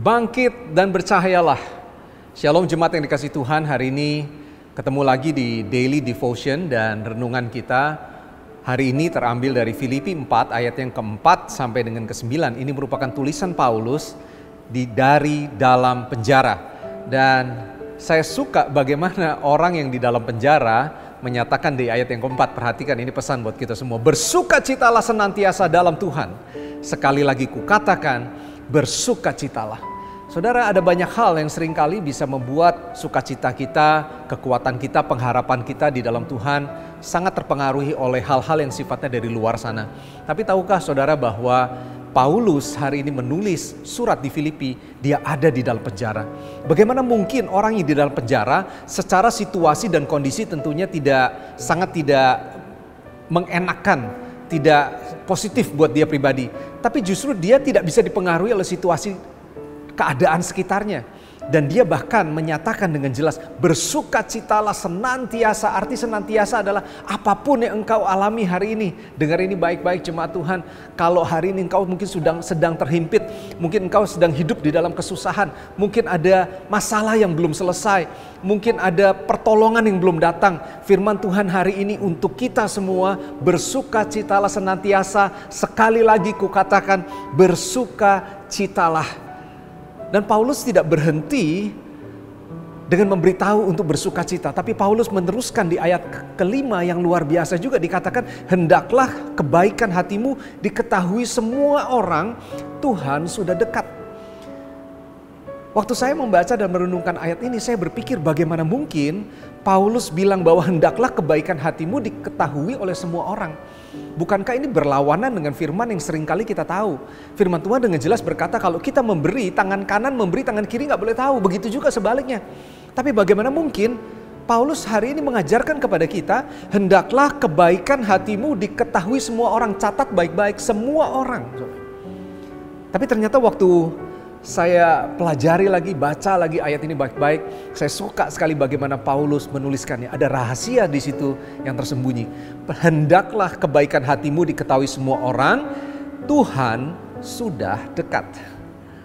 Bangkit dan bercahayalah. Shalom jemaat yang dikasihi Tuhan, hari ini ketemu lagi di Daily Devotion dan renungan kita hari ini terambil dari Filipi 4 ayat yang keempat sampai dengan ke-9. Ini merupakan tulisan Paulus dari dalam penjara. Dan saya suka bagaimana orang yang di dalam penjara menyatakan di ayat yang keempat, perhatikan ini pesan buat kita semua. Bersukacitalah senantiasa dalam Tuhan. Sekali lagi kukatakan, bersukacitalah. Saudara, ada banyak hal yang seringkali bisa membuat sukacita kita, kekuatan kita, pengharapan kita di dalam Tuhan sangat terpengaruhi oleh hal-hal yang sifatnya dari luar sana. Tapi tahukah saudara bahwa Paulus hari ini menulis surat di Filipi, dia ada di dalam penjara. Bagaimana mungkin orang yang di dalam penjara secara situasi dan kondisi tentunya sangat tidak mengenakan, tidak positif buat dia pribadi. Tapi justru dia tidak bisa dipengaruhi oleh situasi keadaan sekitarnya. Dan dia bahkan menyatakan dengan jelas, bersukacitalah senantiasa. Arti senantiasa adalah apapun yang engkau alami hari ini. Dengar ini baik-baik jemaat Tuhan. Kalau hari ini engkau mungkin sedang terhimpit, mungkin engkau sedang hidup di dalam kesusahan, mungkin ada masalah yang belum selesai, mungkin ada pertolongan yang belum datang. Firman Tuhan hari ini untuk kita semua, bersukacitalah senantiasa. Sekali lagi kukatakan, bersukacitalah. Dan Paulus tidak berhenti dengan memberitahu untuk bersukacita. Tapi Paulus meneruskan di ayat kelima yang luar biasa juga, dikatakan, hendaklah kebaikan hatimu diketahui semua orang, Tuhan sudah dekat. Waktu saya membaca dan merenungkan ayat ini, saya berpikir bagaimana mungkin Paulus bilang bahwa hendaklah kebaikan hatimu diketahui oleh semua orang. Bukankah ini berlawanan dengan firman yang seringkali kita tahu? Firman Tuhan dengan jelas berkata kalau kita memberi, tangan kanan memberi, tangan kiri gak boleh tahu. Begitu juga sebaliknya. Tapi bagaimana mungkin Paulus hari ini mengajarkan kepada kita, hendaklah kebaikan hatimu diketahui semua orang. Catat baik-baik, semua orang. Tapi ternyata waktu saya pelajari lagi, baca lagi ayat ini baik-baik, saya suka sekali bagaimana Paulus menuliskannya. Ada rahasia di situ yang tersembunyi. Hendaklah kebaikan hatimu diketahui semua orang, Tuhan sudah dekat.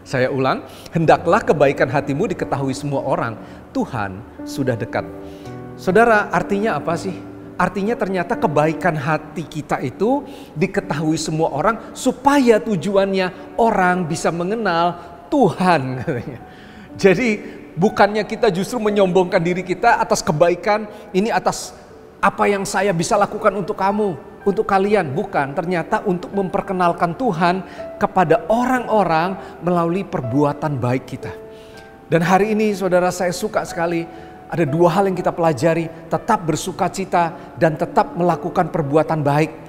Saya ulang, hendaklah kebaikan hatimu diketahui semua orang, Tuhan sudah dekat. Saudara, artinya apa sih? Artinya ternyata kebaikan hati kita itu diketahui semua orang supaya tujuannya orang bisa mengenal Tuhan. Jadi bukannya kita justru menyombongkan diri kita atas kebaikan ini, atas apa yang saya bisa lakukan untuk kamu, untuk kalian. Bukan, ternyata untuk memperkenalkan Tuhan kepada orang-orang melalui perbuatan baik kita. Dan hari ini saudara, saya suka sekali ada dua hal yang kita pelajari, tetap bersukacita dan tetap melakukan perbuatan baik.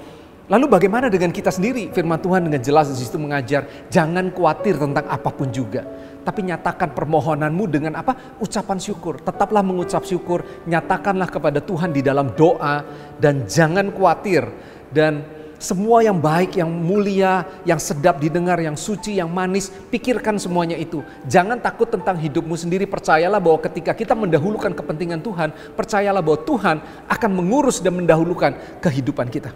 Lalu bagaimana dengan kita sendiri? Firman Tuhan dengan jelas di situ mengajar, jangan khawatir tentang apapun juga. Tapi nyatakan permohonanmu dengan apa? Ucapan syukur. Tetaplah mengucap syukur, nyatakanlah kepada Tuhan di dalam doa, dan jangan khawatir. Dan semua yang baik, yang mulia, yang sedap didengar, yang suci, yang manis, pikirkan semuanya itu. Jangan takut tentang hidupmu sendiri. Percayalah bahwa ketika kita mendahulukan kepentingan Tuhan, percayalah bahwa Tuhan akan mengurus dan mendahulukan kehidupan kita.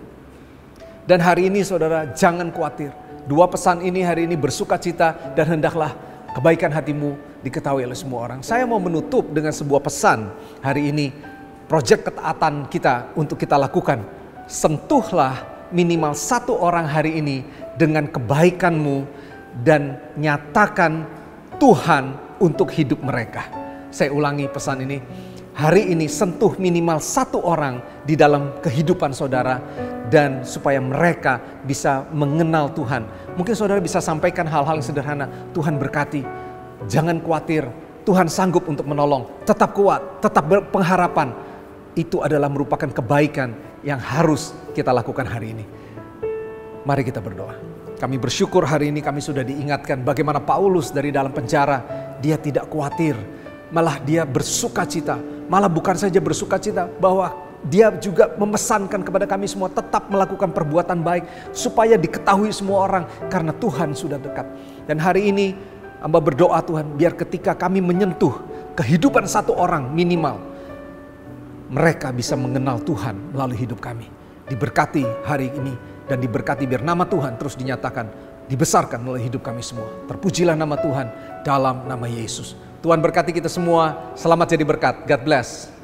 Dan hari ini saudara, jangan khawatir. Dua pesan ini hari ini, bersukacita dan hendaklah kebaikan hatimu diketahui oleh semua orang. Saya mau menutup dengan sebuah pesan hari ini. Proyek ketaatan kita untuk kita lakukan. Sentuhlah minimal satu orang hari ini dengan kebaikanmu dan nyatakan Tuhan untuk hidup mereka. Saya ulangi pesan ini. Hari ini sentuh minimal satu orang di dalam kehidupan saudara, dan supaya mereka bisa mengenal Tuhan. Mungkin saudara bisa sampaikan hal-hal yang sederhana. Tuhan berkati, jangan khawatir, Tuhan sanggup untuk menolong. Tetap kuat, tetap berpengharapan. Itu adalah merupakan kebaikan yang harus kita lakukan hari ini. Mari kita berdoa. Kami bersyukur hari ini kami sudah diingatkan bagaimana Paulus dari dalam penjara, dia tidak khawatir, malah dia bersukacita. Malah bukan saja bersukacita, bahwa dia juga memesankan kepada kami semua tetap melakukan perbuatan baik supaya diketahui semua orang karena Tuhan sudah dekat. Dan hari ini hamba berdoa Tuhan, biar ketika kami menyentuh kehidupan satu orang minimal, mereka bisa mengenal Tuhan melalui hidup kami. Diberkati hari ini dan diberkati biar nama Tuhan terus dinyatakan dibesarkan oleh hidup kami semua. Terpujilah nama Tuhan dalam nama Yesus. Tuhan berkati kita semua. Selamat jadi berkat. God bless.